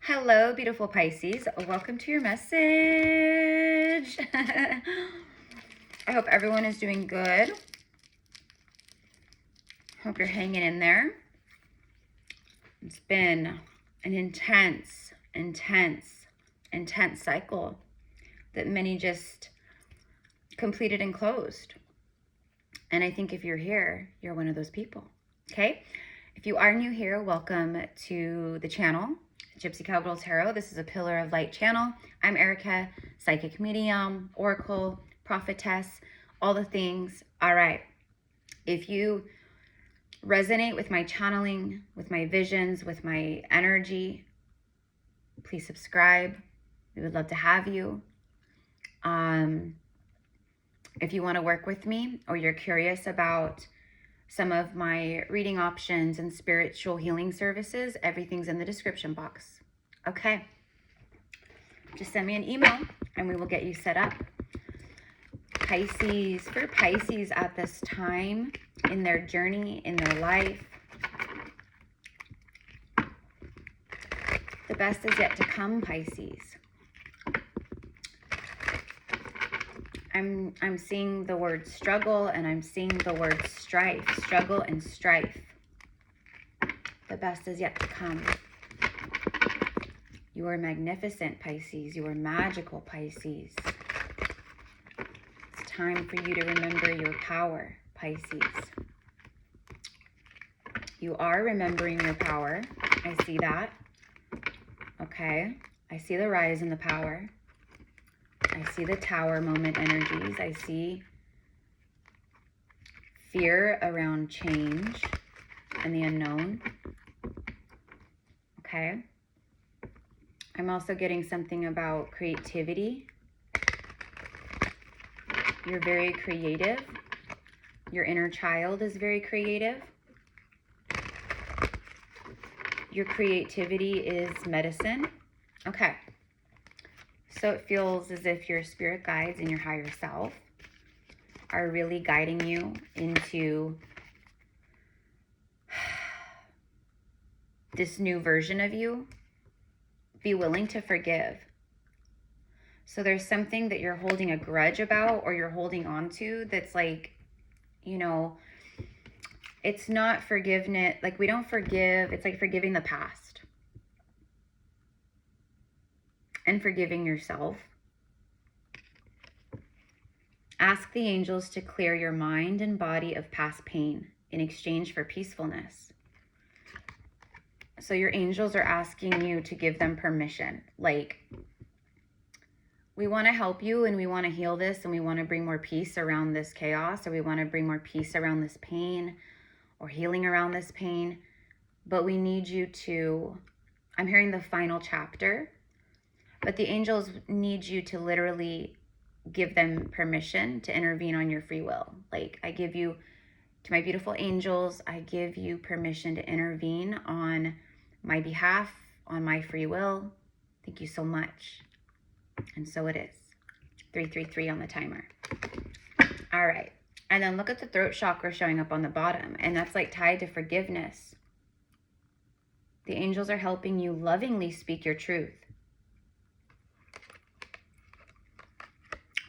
Hello, beautiful Pisces. Welcome to your message. I hope everyone is doing good. Hope you're hanging in there. It's been an intense cycle that many just completed and closed. And I think if you're here, you're one of those people, okay? If you are new here, welcome to the channel, Gypsy Cowgirl Tarot. This is a Pillar of Light channel. I'm Erica, psychic medium, oracle, prophetess, all the things. All right. If you resonate with my channeling, with my visions, with my energy, please subscribe. We would love to have you. If you want to work with me or you're curious about some of my reading options and spiritual healing services, everything's in the description box. Okay. Just send me an email and we will get you set up. Pisces, for Pisces at this time in their journey, in their life, the best is yet to come, Pisces. I'm seeing the word struggle and I'm seeing the word strife, struggle and strife. The best is yet to come. You are magnificent, Pisces. You are magical, Pisces. It's time for you to remember your power, Pisces. You are remembering your power. I see that. Okay. I see the rise in the power. I see the Tower moment energies. I see fear around change and the unknown. Okay. I'm also getting something about creativity. You're very creative. Your inner child is very creative. Your creativity is medicine. Okay. So it feels as if your spirit guides and your higher self are really guiding you into this new version of you. Be willing to forgive. So there's something that you're holding a grudge about or you're holding on to that's like, you know, it's not forgiveness. Like we don't forgive. It's like forgiving the past. And forgiving yourself. Ask the angels to clear your mind and body of past pain in exchange for peacefulness. So your angels are asking you to give them permission. Like, we want to help you and we want to heal this and we want to bring more peace around this chaos, or we want to bring more peace around this pain or healing around this pain. But we need you to, I'm hearing the final chapter. But the angels need you to literally give them permission to intervene on your free will. Like, I give you, to my beautiful angels, I give you permission to intervene on my behalf, on my free will. Thank you so much. And so it is. 333 on the timer. All right. And then look at the throat chakra showing up on the bottom. And that's like tied to forgiveness. The angels are helping you lovingly speak your truth.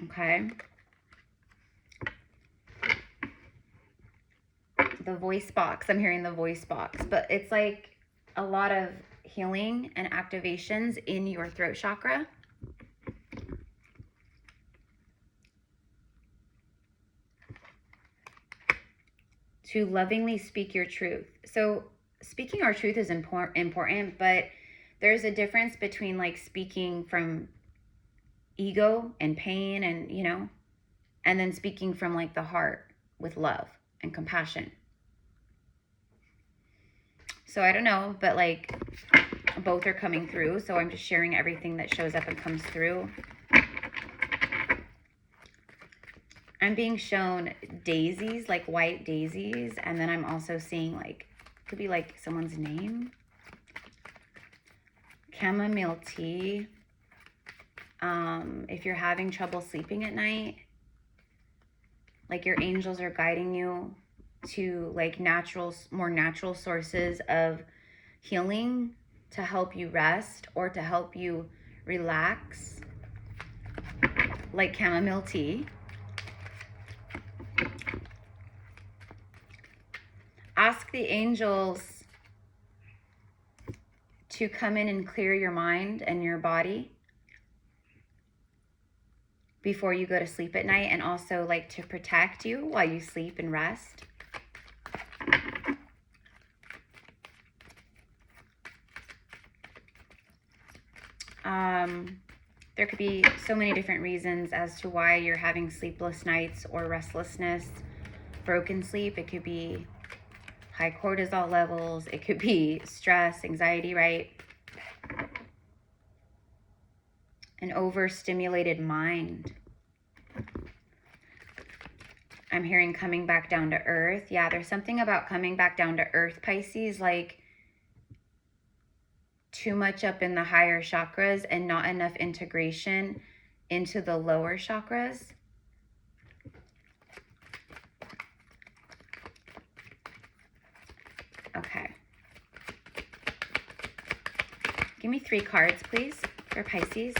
Okay. The voice box. I'm hearing the voice box. But it's like a lot of healing and activations in your throat chakra. To lovingly speak your truth. So speaking our truth is important, but there's a difference between like speaking from ego and pain and, you know, and then speaking from like the heart with love and compassion. So I don't know, but like both are coming through. So I'm just sharing everything that shows up and comes through. I'm being shown daisies, like white daisies. And then I'm also seeing like, could be like someone's name. Chamomile tea. If you're having trouble sleeping at night, like your angels are guiding you to like more natural sources of healing to help you rest or to help you relax, like chamomile tea. Ask the angels to come in and clear your mind and your body before you go to sleep at night, and also like to protect you while you sleep and rest. There could be so many different reasons as to why you're having sleepless nights or restlessness, broken sleep. It could be high cortisol levels. It could be stress, anxiety, right? An overstimulated mind. I'm hearing coming back down to earth. Yeah, there's something about coming back down to earth, Pisces, like too much up in the higher chakras and not enough integration into the lower chakras. Okay. Give me 3 cards, please, for Pisces.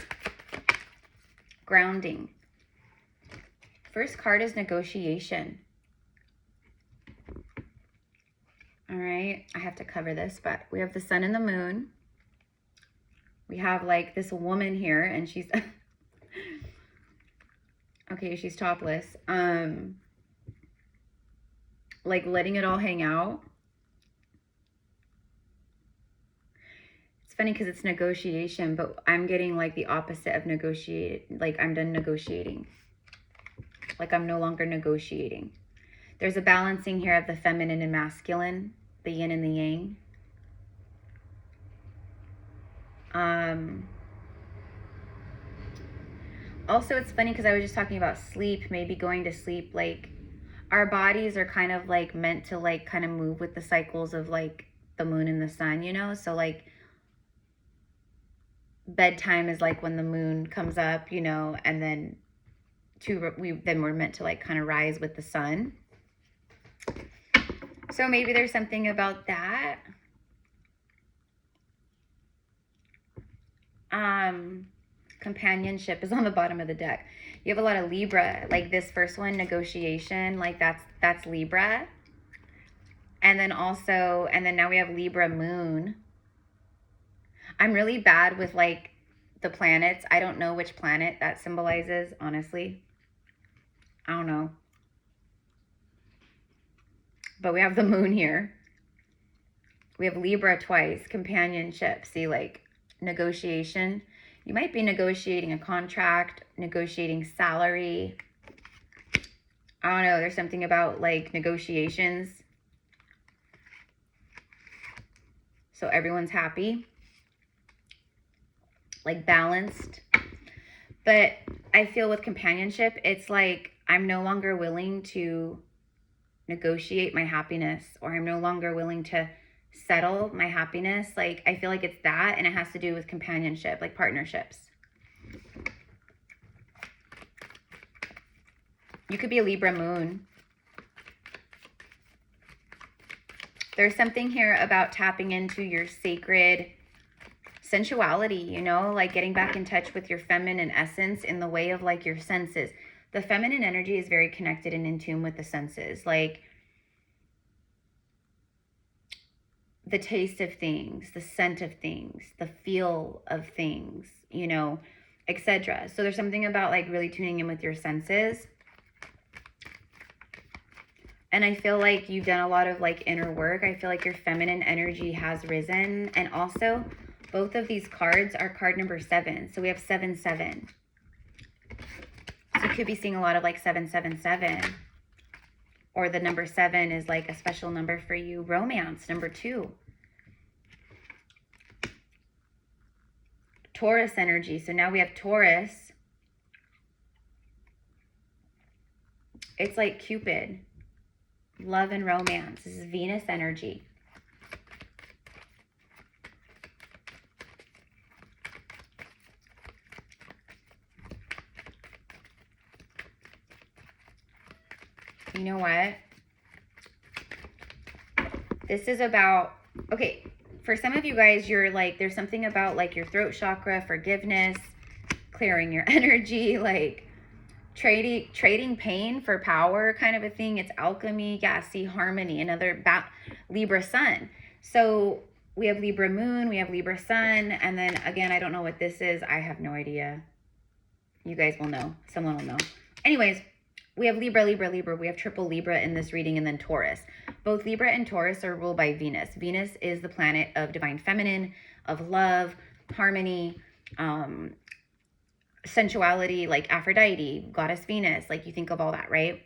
Grounding. First card is negotiation. All right, I have to cover this, but we have the sun and the moon. We have like this woman here, and she's okay, she's topless. Like letting it all hang out. It's funny because it's negotiation, but I'm getting like the opposite of negotiate. Like I'm done negotiating. Like I'm no longer negotiating. There's a balancing here of the feminine and masculine, the yin and the yang. Also, it's funny because I was just talking about sleep, maybe going to sleep, like our bodies are kind of like meant to like kind of move with the cycles of like the moon and the sun, you know? So like bedtime is like when the moon comes up, you know, and then we're meant to like kind of rise with the sun. So maybe there's something about that. Companionship is on the bottom of the deck. You have a lot of Libra, like this first one, negotiation, like that's Libra. And then now we have Libra moon. I'm really bad with like the planets. I don't know which planet that symbolizes, honestly. I don't know. But we have the moon here. We have Libra twice, companionship. See, like negotiation. You might be negotiating a contract, negotiating salary. I don't know. There's something about like negotiations. So everyone's happy. Like balanced. But I feel with companionship, it's like I'm no longer willing to negotiate my happiness, or I'm no longer willing to settle my happiness. Like I feel like it's that, and it has to do with companionship, like partnerships. You could be a Libra moon. There's something here about tapping into your sacred sensuality, you know, like getting back in touch with your feminine essence in the way of like your senses. The feminine energy is very connected and in tune with the senses, like the taste of things, the scent of things, the feel of things, you know, etc. So there's something about like really tuning in with your senses. And I feel like you've done a lot of like inner work. I feel like your feminine energy has risen. And also both of these cards are card number 7. So we have 7-7. So you could be seeing a lot of like 777. Or the number 7 is like a special number for you. Romance, number 2. Taurus energy. So now we have Taurus. It's like Cupid. Love and romance. This is Venus energy. You know what? This is about, okay, For some of you guys, you're like, there's something about like your throat chakra, forgiveness, clearing your energy, like trading pain for power kind of a thing. It's alchemy. Yeah, see, harmony, another Libra sun. So we have Libra moon, we have Libra sun, and then again, I don't know what this is. I have no idea. You guys will know. Someone will know. Anyways, we have Libra, Libra, Libra. We have triple Libra in this reading, and then Taurus. Both Libra and Taurus are ruled by Venus. Venus is the planet of divine feminine, of love, harmony, sensuality, like Aphrodite, goddess Venus. Like you think of all that, right?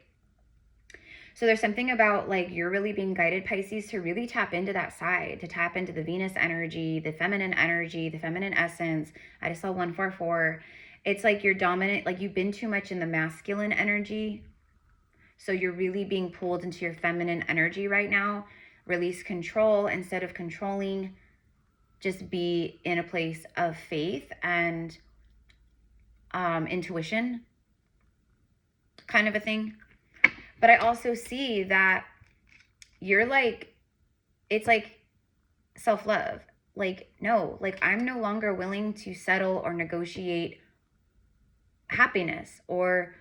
So there's something about like you're really being guided, Pisces, to really tap into that side, to tap into the Venus energy, the feminine essence. I just saw 144. It's like you're dominant, like you've been too much in the masculine energy. So you're really being pulled into your feminine energy right now. Release control instead of controlling. Just be in a place of faith and intuition kind of a thing. But I also see that you're like, it's like self-love. Like, no, like I'm no longer willing to settle or negotiate happiness, or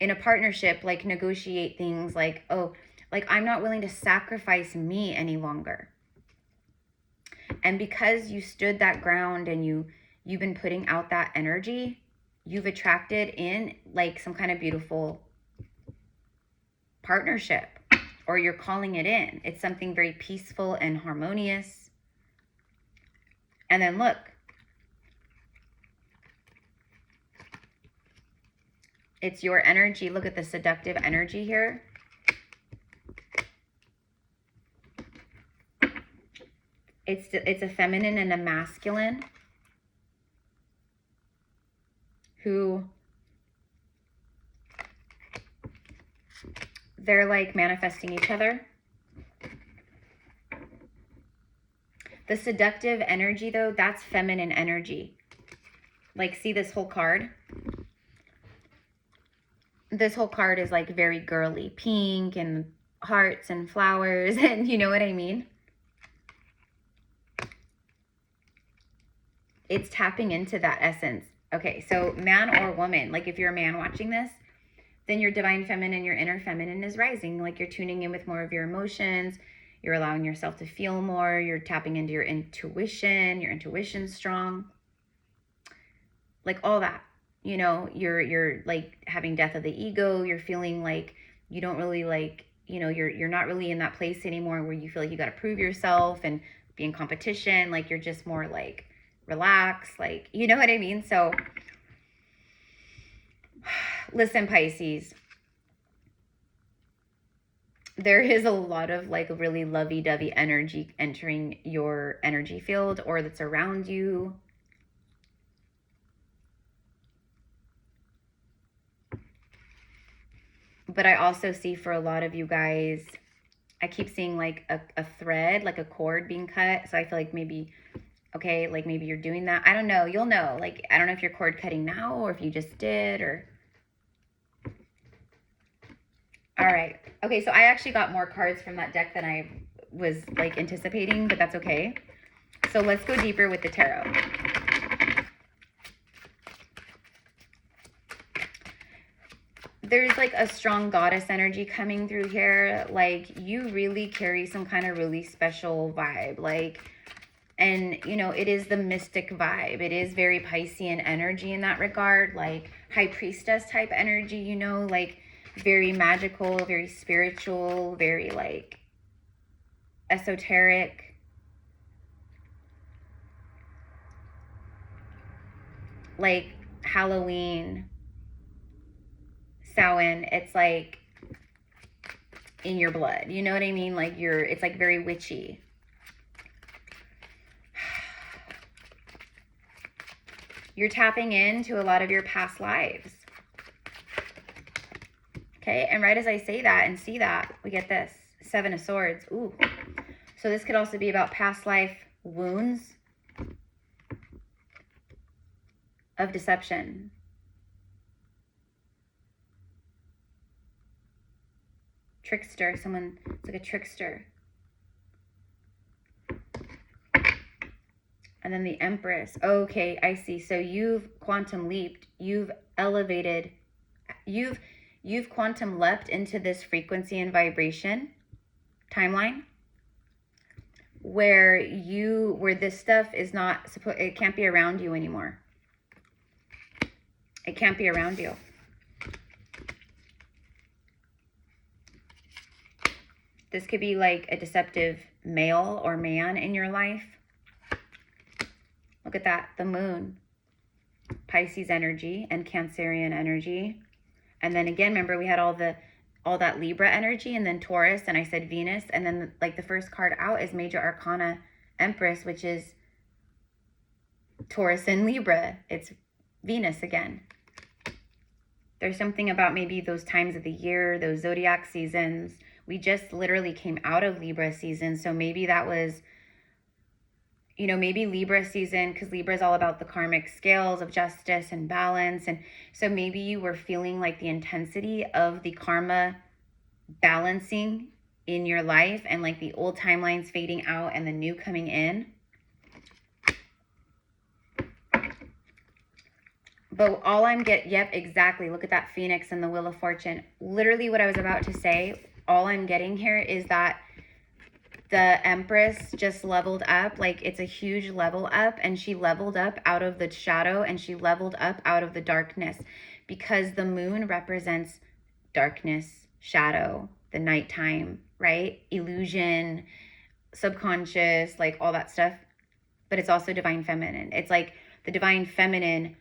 in a partnership, like negotiate things like, oh, like I'm not willing to sacrifice me any longer. And because you stood that ground and you've been putting out that energy, you've attracted in like some kind of beautiful partnership, or you're calling it in. It's something very peaceful and harmonious. And then look, it's your energy. Look at the seductive energy here. It's a feminine and a masculine who they're like manifesting each other. The seductive energy though, that's feminine energy. Like see this whole card? This whole card is like very girly, pink and hearts and flowers, and you know what I mean? It's tapping into that essence. Okay, so man or woman, like if you're a man watching this, then your divine feminine, your inner feminine is rising. Like you're tuning in with more of your emotions. You're allowing yourself to feel more. You're tapping into your intuition. Your intuition's strong. Like all that, you know, you're like having death of the ego. You're feeling like you don't really like, you know, you're not really in that place anymore where you feel like you got to prove yourself and be in competition. Like you're just more like relaxed, like, you know what I mean? So listen, Pisces, there is a lot of like really lovey-dovey energy entering your energy field or that's around you. But I also see for a lot of you guys, I keep seeing like a thread, like a cord being cut. So I feel like maybe, okay, like maybe you're doing that. I don't know. You'll know. Like, I don't know if you're cord cutting now or if you just did or... All right. Okay, so I actually got more cards from that deck than I was like anticipating, but that's okay. So let's go deeper with the tarot. There's like a strong goddess energy coming through here. Like you really carry some kind of really special vibe. Like, and you know, it is the mystic vibe. It is very Piscean energy in that regard. Like high priestess type energy, you know, like very magical, very spiritual, very like esoteric. Like Halloween, Samhain, it's like in your blood. You know what I mean? Like it's like very witchy. You're tapping into a lot of your past lives. Okay, and right as I say that and see that, we get this, 7 of Swords. Ooh. So this could also be about past life wounds of deception. Trickster, someone, it's like a trickster. And then the Empress. Okay, I see. So you've quantum leaped. You've elevated. You've quantum leapt into this frequency and vibration timeline where this stuff is not it can't be around you anymore. It can't be around you. This could be like a deceptive male or man in your life. Look at that, the moon, Pisces energy and Cancerian energy. And then again, remember we had all that Libra energy and then Taurus, and I said Venus. And then like the first card out is Major Arcana Empress, which is Taurus and Libra. It's Venus again. There's something about maybe those times of the year, those zodiac seasons. We just literally came out of Libra season. So maybe that was, you know, maybe Libra season, because Libra is all about the karmic scales of justice and balance. And so maybe you were feeling like the intensity of the karma balancing in your life and like the old timelines fading out and the new coming in. But all I'm yep, exactly. Look at that Phoenix and the Wheel of Fortune. Literally what I was about to say, all I'm getting here is that the Empress just leveled up. Like it's a huge level up, and she leveled up out of the shadow and she leveled up out of the darkness, because the moon represents darkness, shadow, the nighttime, right? Illusion, subconscious, like all that stuff. But it's also divine feminine. It's like the divine feminine,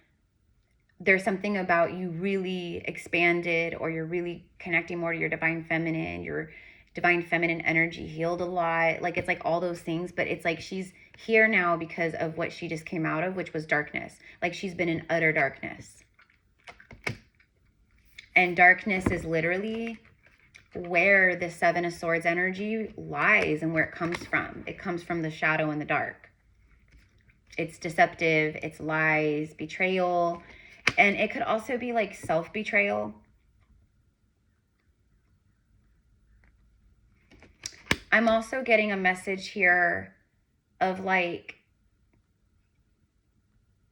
there's something about you really expanded, or you're really connecting more to your divine feminine, your divine feminine energy healed a lot. Like it's like all those things, but it's like she's here now because of what she just came out of, which was darkness. Like she's been in utter darkness. And darkness is literally where the Seven of Swords energy lies and where it comes from. It comes from the shadow and the dark. It's deceptive, it's lies, betrayal. And it could also be like self-betrayal. I'm also getting a message here of like,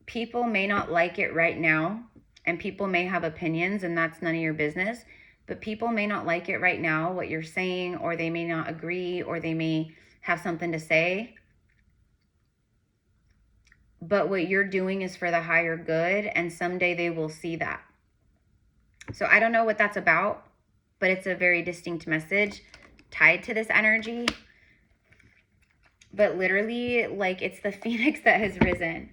people may not like it right now, and people may have opinions, and that's none of your business, but people may not like it right now, what you're saying, or they may not agree, or they may have something to say. But what you're doing is for the higher good, and someday they will see that. So I don't know what that's about, but it's a very distinct message tied to this energy. But literally, like, it's the phoenix that has risen.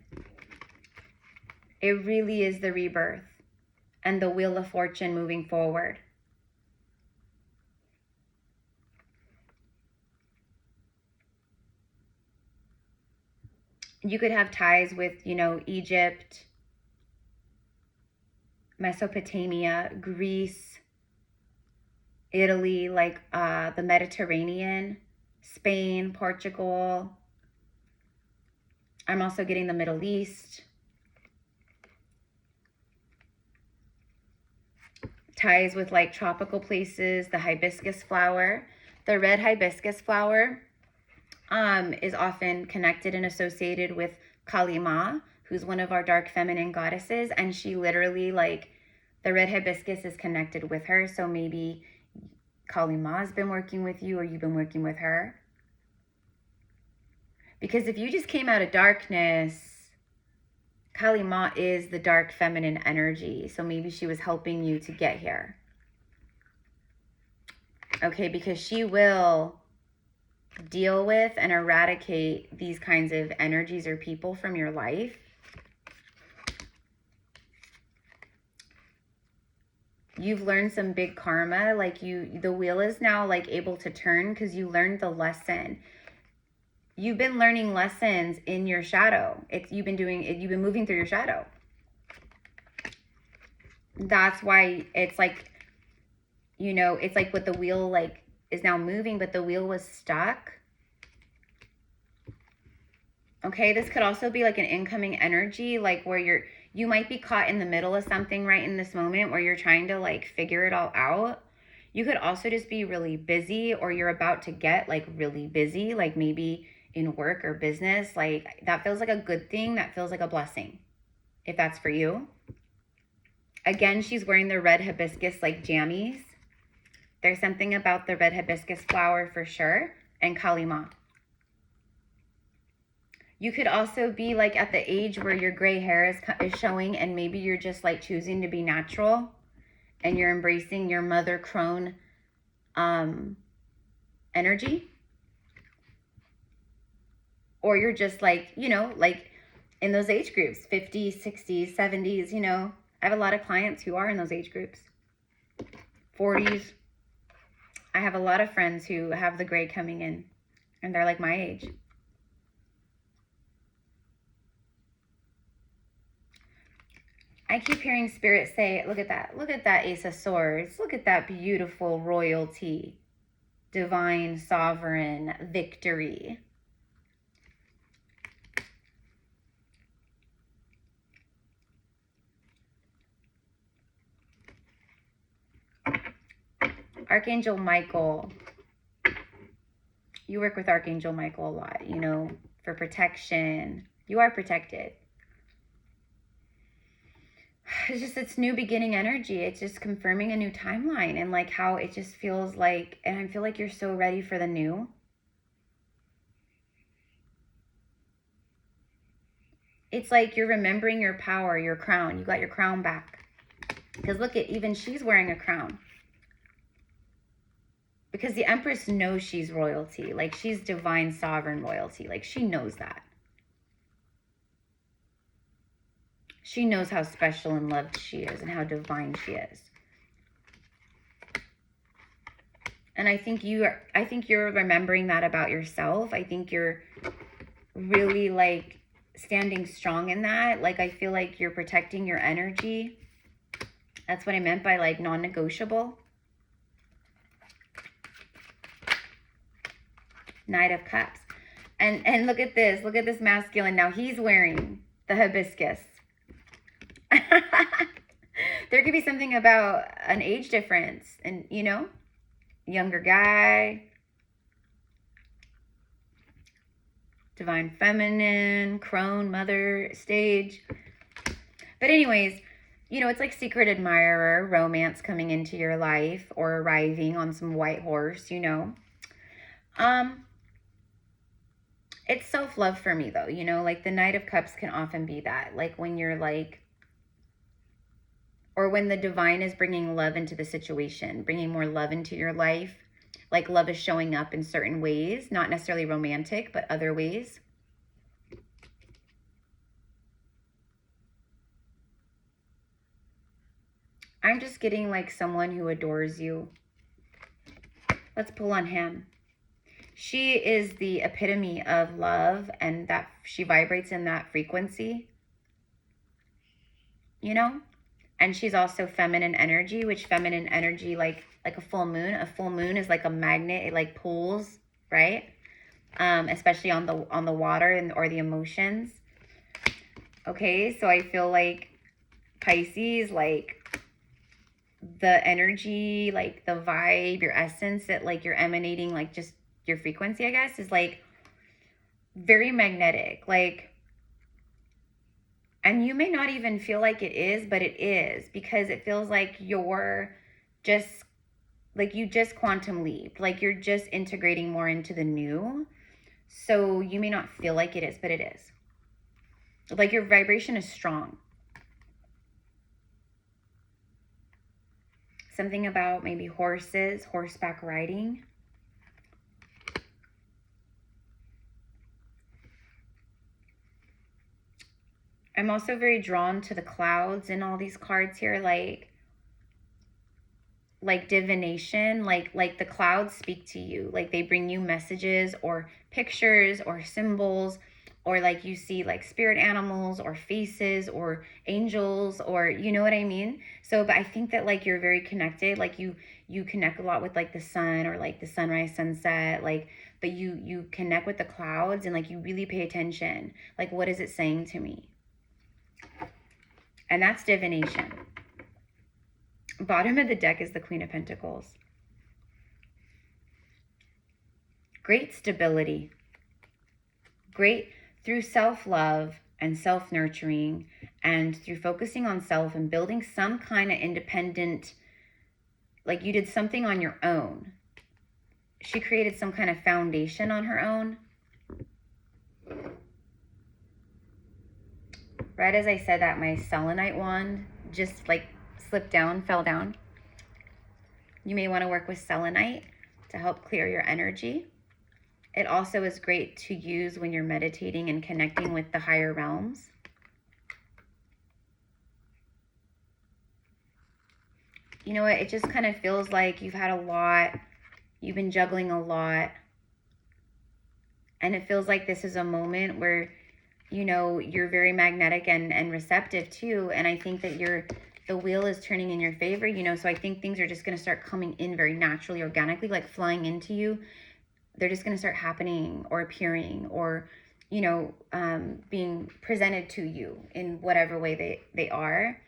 It really is the rebirth and the Wheel of Fortune moving forward. You could have ties with, you know, Egypt, Mesopotamia, Greece, Italy, like the Mediterranean, Spain, Portugal. I'm also getting the Middle East. Ties with like tropical places, the hibiscus flower. The red hibiscus flower is often connected and associated with Kali Ma, who's one of our dark feminine goddesses. And she literally, like, the red hibiscus is connected with her. So maybe Kali Ma's been working with you, or you've been working with her. Because if you just came out of darkness, Kali Ma is the dark feminine energy. So maybe she was helping you to get here. Okay, because she will deal with and eradicate these kinds of energies or people from your life. You've learned some big karma. Like the wheel is now like able to turn because you learned the lesson. You've been learning lessons in your shadow. You've been moving through your shadow. That's why it's like, you know, it's like what the wheel like is now moving, but the wheel was stuck. Okay, this could also be like an incoming energy, like where you might be caught in the middle of something right in this moment where you're trying to like figure it all out. You could also just be really busy, or you're about to get like really busy. Like maybe in work or business, like that feels like a good thing. That feels like a blessing, if that's for you. Again, she's wearing the red hibiscus like jammies. There's something about the red hibiscus flower for sure, and Kalima. You could also be like at the age where your gray hair is showing, and maybe you're just like choosing to be natural and you're embracing your mother crone energy. Or you're just like, you know, like in those age groups, 50s, 60s, 70s, you know. I have a lot of clients who are in those age groups. 40s. I have a lot of friends who have the gray coming in and they're like my age. I keep hearing Spirit say, look at that Ace of Swords. Look at that beautiful royalty, divine, sovereign, victory. Archangel Michael. You work with Archangel Michael a lot, you know, for protection. You are protected. It's just, it's new beginning energy. It's just confirming a new timeline, and like how it just feels like, and I feel like you're so ready for the new. It's like you're remembering your power, your crown. You got your crown back. Because look at, even she's wearing a crown. Because the Empress knows she's royalty. Like she's divine sovereign royalty. Like she knows that. She knows how special and loved she is and how divine she is. And I think you're remembering that about yourself. I think you're really like standing strong in that. Like I feel like you're protecting your energy. That's what I meant by like non-negotiable. Knight of Cups. And look at this masculine. Now he's wearing the hibiscus. There could be something about an age difference, and you know, younger guy, divine feminine, crone, mother, stage. But anyways, you know, it's like secret admirer, romance coming into your life, or arriving on some white horse, you know. It's self-love for me though, you know, like the Knight of Cups can often be that, like when you're like, or when the divine is bringing love into the situation, bringing more love into your life, like love is showing up in certain ways, not necessarily romantic, but other ways. I'm just getting like someone who adores you. Let's pull on him. She is the epitome of love, and that she vibrates in that frequency, you know? And she's also feminine energy, which feminine energy, like a full moon. A full moon is like a magnet. It like pulls, right? Especially on the water and or the emotions. Okay, so I feel like Pisces, like the energy, like the vibe, your essence that like you're emanating, like just your frequency, I guess, is like very magnetic, like. And you may not even feel like it is, but it is, because it feels like you're just, like you just quantum leaped, like you're just integrating more into the new. So you may not feel like it is, but it is. Like your vibration is strong. Something about maybe horses, horseback riding. I'm also very drawn to the clouds in all these cards here, like divination, like the clouds speak to you, like they bring you messages or pictures or symbols, or like you see like spirit animals or faces or angels, or you know what I mean? So, but I think that like you're very connected, like you connect a lot with like the sun or like the sunrise, sunset, like, but you connect with the clouds and like you really pay attention, like what is it saying to me? And that's divination. Bottom of the deck is the Queen of Great through self-love and self-nurturing, and through focusing on self and building some kind of independent, like you did something on your own. She created some kind of foundation on her own. Right as I said that, my selenite wand just like slipped down, fell down. You may want to work with selenite to help clear your energy. It also is great to use when you're meditating and connecting with the higher realms. You know what? It just kind of feels like you've had a lot. You've been juggling a lot. And it feels like this is a moment where, you know, you're very magnetic and receptive too. And I think that the wheel is turning in your favor, you know. So I think things are just going to start coming in very naturally, organically, like flying into you. They're just going to start happening or appearing or, you know, being presented to you in whatever way they are.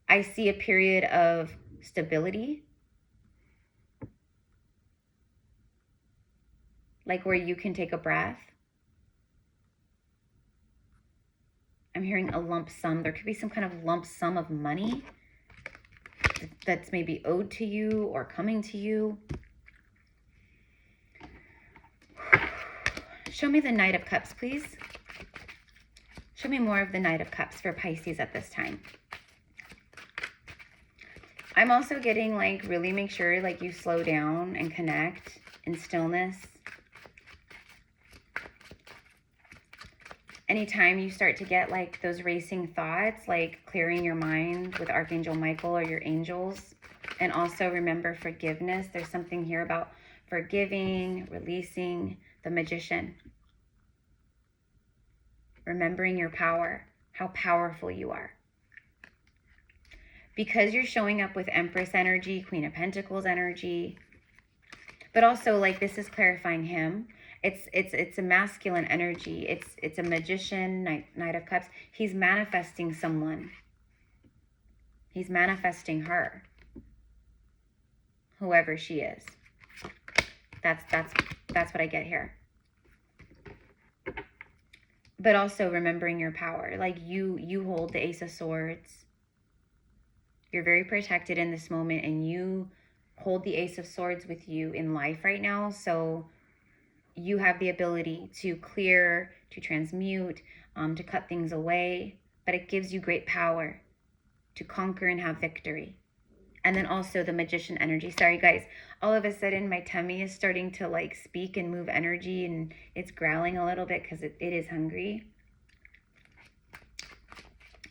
I see a period of stability, like where you can take a breath. I'm hearing a lump sum. There could be some kind of lump sum of money that's maybe owed to you or coming to you. Show me the Knight of Cups, please. Show me more of the Knight of Cups for Pisces at this time. I'm also getting like, really make sure like you slow down and connect in stillness. Anytime you start to get like those racing thoughts, like clearing your mind with Archangel Michael or your angels. And also remember forgiveness. There's something here about forgiving, releasing, the Magician. Remembering your power, how powerful you are. Because you're showing up with Empress energy, Queen of Pentacles energy, but also like this is clarifying him. It's a masculine energy. It's a magician, Knight of Cups. He's manifesting someone. He's manifesting her, whoever she is. That's what I get here. But also remembering your power. Like you hold the Ace of Swords. You're very protected in this moment, and you hold the Ace of Swords with you in life right now. So you have the ability to clear, to transmute, to cut things away. But it gives you great power to conquer and have victory. And then also the Magician energy. Sorry, guys. All of a sudden, my tummy is starting to like speak and move energy, and it's growling a little bit because it is hungry.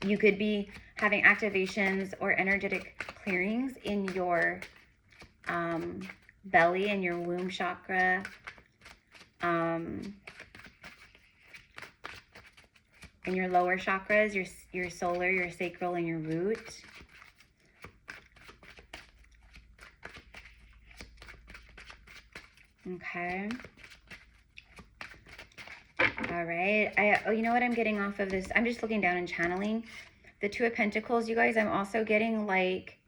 You could be having activations or energetic clearings in your belly and your womb chakra. In your lower chakras, your solar, your sacral, and your root. Okay. All right. You know what I'm getting off of this? I'm just looking down and channeling. The Two of Pentacles, you guys, I'm also getting like,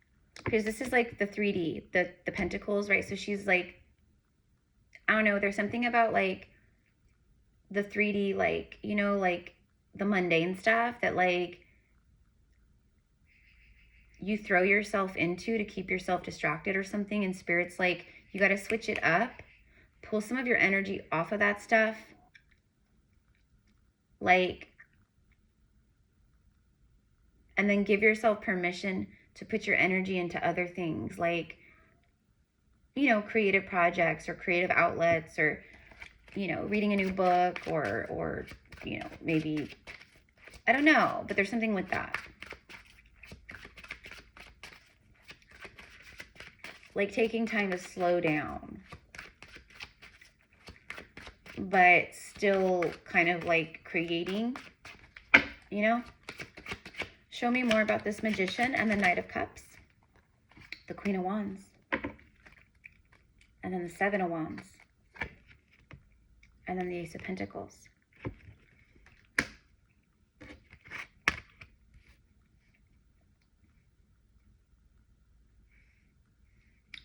because this is like the 3D, the Pentacles, right? So she's like, I don't know, there's something about like the 3D, like, you know, like the mundane stuff that like you throw yourself into to keep yourself distracted or something. And Spirit's like, you got to switch it up, pull some of your energy off of that stuff. Like, and then give yourself permission to put your energy into other things, like, you know, creative projects or creative outlets, or, you know, reading a new book, or, you know, maybe, I don't know, but there's something with that. Like taking time to slow down, but still kind of like creating, you know? Show me more about this Magician and the Knight of Cups, the Queen of Wands, and then the Seven of Wands, and then the Ace of Pentacles.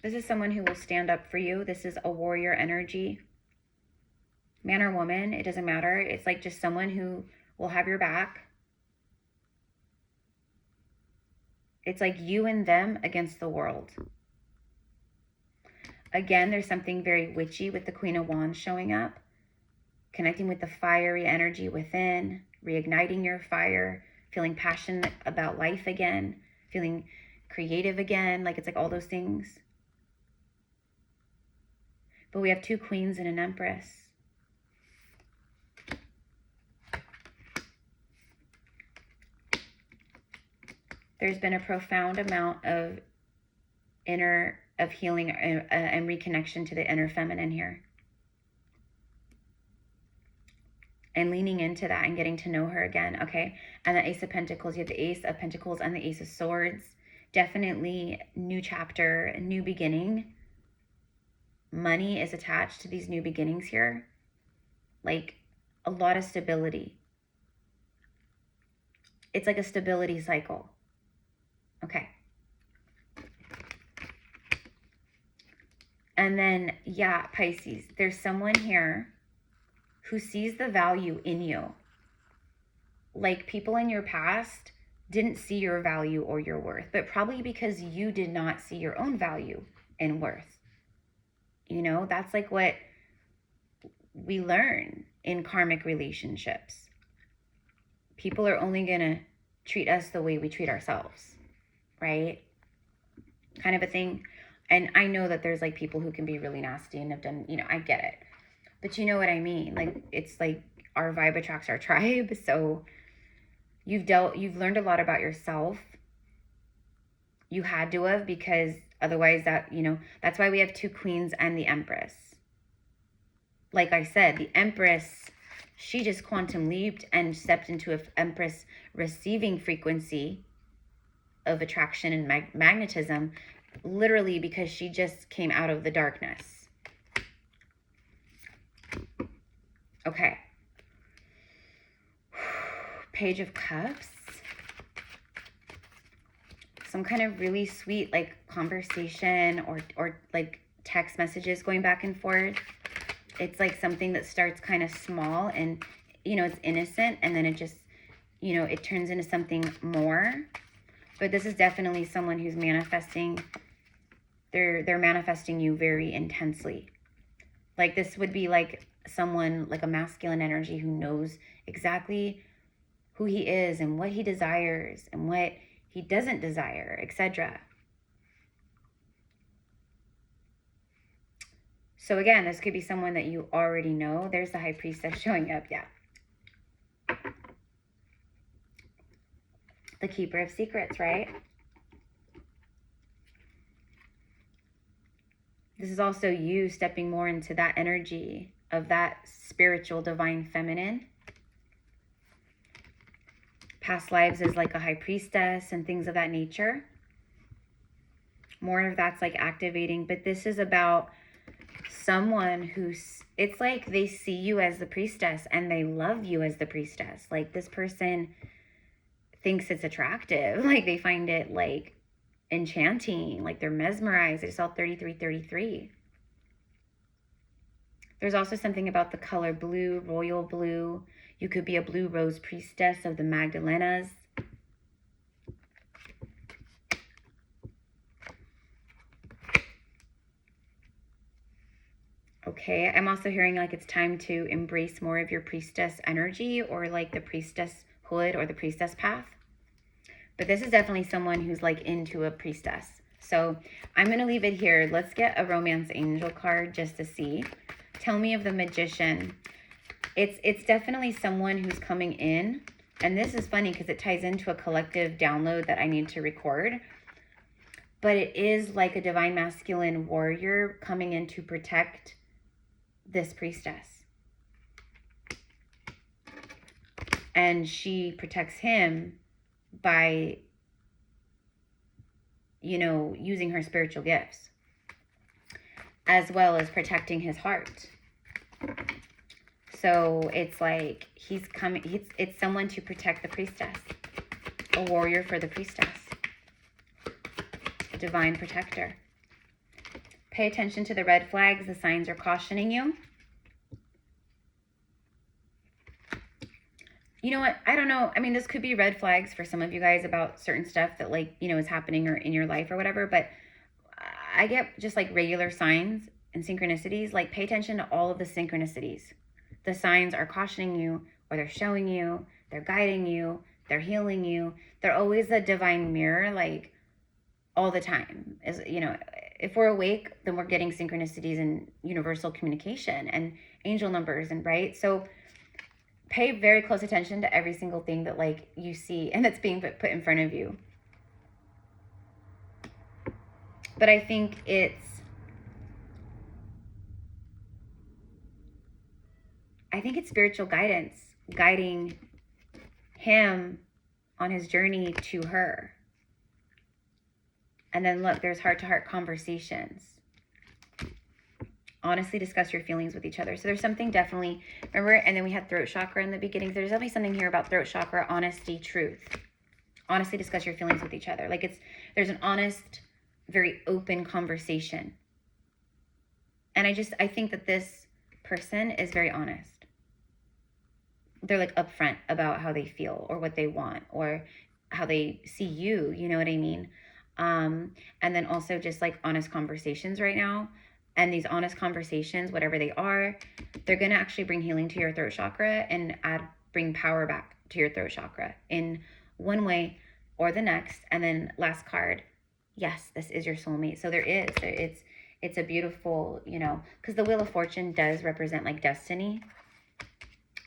This is someone who will stand up for you. This is a warrior energy. man or woman, it doesn't matter. It's like just someone who will have your back. It's like you and them against the world. Again, there's something very witchy with the Queen of Wands showing up. Connecting with the fiery energy within, reigniting your fire, feeling passionate about life again, feeling creative again. Like it's like all those things. But we have 2 queens and an empress. There's been a profound amount of healing and reconnection to the inner feminine here. And leaning into that and getting to know her again, okay? And the Ace of Pentacles, you have the Ace of Pentacles and the Ace of Swords. Definitely new chapter, new beginning. Money is attached to these new beginnings here. Like a lot of stability. It's like a stability cycle. Okay. And then, yeah, Pisces, there's someone here who sees the value in you. Like people in your past didn't see your value or your worth, but probably because you did not see your own value and worth. You know, that's like what we learn in karmic relationships. People are only going to treat us the way we treat ourselves, right? Kind of a thing. And I know that there's like people who can be really nasty and have done, you know, I get it. But you know what I mean? Like, it's like our vibe attracts our tribe. So you've learned a lot about yourself. You had to have, because otherwise that, you know, that's why we have 2 queens and the Empress. Like I said, the Empress, she just quantum leaped and stepped into an Empress receiving frequency of attraction and magnetism, literally because she just came out of the darkness. Okay. Page of Cups. Some kind of really sweet like conversation or like text messages going back and forth. It's like something that starts kind of small and, you know, it's innocent, and then it just, you know, it turns into something more. But this is definitely someone who's manifesting. They're manifesting you very intensely. Like this would be like someone, like a masculine energy who knows exactly who he is and what he desires and what he doesn't desire, etc. So again, this could be someone that you already know. There's the High Priestess showing up, yeah. The Keeper of Secrets, right? This is also you stepping more into that energy of that spiritual divine feminine. Past lives is like a High Priestess and things of that nature. More of that's like activating, but this is about someone who's, it's like they see you as the priestess and they love you as the priestess. Like this person thinks it's attractive. Like they find it like enchanting, like they're mesmerized. I saw 3333. There's also something about the color blue, royal blue. You could be a blue rose priestess of the Magdalenas. Okay, I'm also hearing like it's time to embrace more of your priestess energy, or like the priestesshood or the priestess path. But this is definitely someone who's like into a priestess. So I'm going to leave it here. Let's get a romance angel card just to see. Tell me of the Magician. It's definitely someone who's coming in. And this is funny because it ties into a collective download that I need to record. But it is like a divine masculine warrior coming in to protect this priestess. And she protects him by, you know, using her spiritual gifts, as well as protecting his heart. So it's like he's coming, it's someone to protect the priestess, a warrior for the priestess, a divine protector. Pay attention to the red flags. The signs are cautioning you. you know what? I don't know. I mean, this could be red flags for some of you guys about certain stuff that, like, you know, is happening or in your life or whatever. But I get just like regular signs and synchronicities. Like, pay attention to all of the synchronicities. The signs are cautioning you, or they're showing you, they're guiding you, they're healing you. They're always a divine mirror, like, all the time. Is, you know, if we're awake, then we're getting synchronicities and universal communication and angel numbers, and right. So pay very close attention to every single thing that, like, you see and that's being put in front of you. But I think it's spiritual guidance guiding him on his journey to her. And then look, there's heart-to-heart conversations. Honestly discuss your feelings with each other. So there's something definitely, remember, and then we had throat chakra in the beginning. There's definitely something here about throat chakra, honesty, truth. Honestly discuss your feelings with each other. Like, there's an honest, very open conversation. And I think that this person is very honest. They're like upfront about how they feel or what they want or how they see you, you know what I mean? And then also just like honest conversations right now. And these honest conversations, whatever they are, they're going to actually bring healing to your throat chakra and bring power back to your throat chakra in one way or the next. And then last card, yes, this is your soulmate. So it's a beautiful, you know, because the Wheel of Fortune does represent like destiny,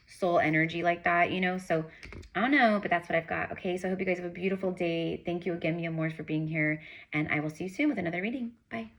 soul energy like that, you know. So I don't know, but that's what I've got. Okay, so I hope you guys have a beautiful day. Thank you again, Mia Moores, for being here, and I will see you soon with another reading. Bye.